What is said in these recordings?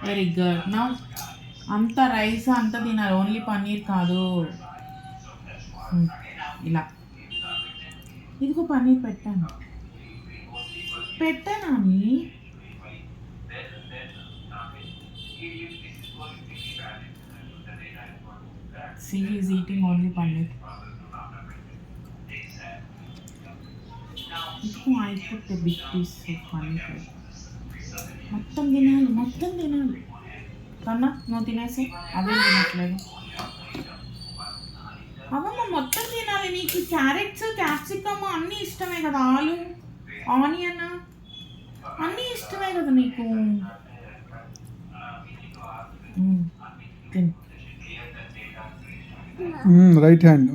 Very good. నా అంత rice అంత తినాలి, ఓన్లీ పన్నీర్ కాదు. ఇలా ఇదిగో పన్నీర్ పెట్టాను అని. See, he's eating only paneer. I put a big piece of paneer. మొత్తం తినాలి కన్నా, నువ్వు తినేసి అదే తినట్లేదు. అవమ్మ మొత్తం తినాలి. నీకు క్యారెట్స్, క్యాప్సికమ్ అన్నీ ఇష్టమే కదా, ఆలు, ఆనియన్ అన్నీ ఇష్టమే కదా నీకు. తిను. రైట్ హ్యాండ్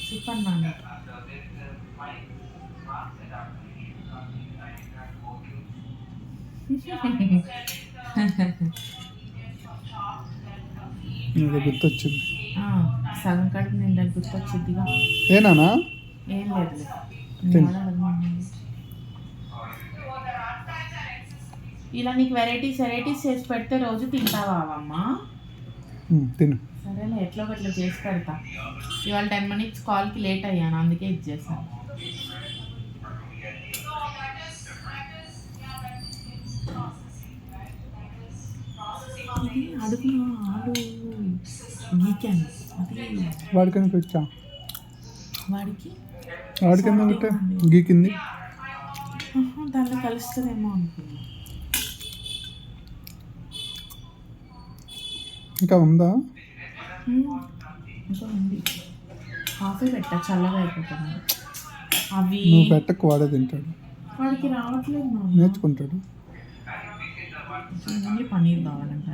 సూపర్ నాన్న. గుర్తొచ్చింది. సగం కడుపు నిండా గుర్తొచ్చిందిగా. ఏనా ఏం లేదు. ఇలా నీకు వెరైటీస్ చేసి పెడితే రోజు తింటావా అమ్మా? తిను. సరేలే, ఎట్లా ఒకట్లా చేసి పెడతా. ఇవాళ 10 minutes కాల్కి లేట్ అయ్యాను, అందుకే ఇది చేశాను. అడుగులో ఆడు వీకెండ్ అది వాడికని పెట్టా. వాడికి పెట్టా గీకింది. దాంట్లో కలుస్తుందేమో అనుకున్నా. ఇంకా ఉందా? ఇంకా ఉంది. కాఫీ పెట్టా, చల్లగా అయిపోతుంది. అవి నువ్వు పెట్టకు, వాడే తింటాడు. వాడికి రావట్లేదు, నేర్చుకుంటాడు. ఓన్లీ పన్నీర్ కావాలంటే.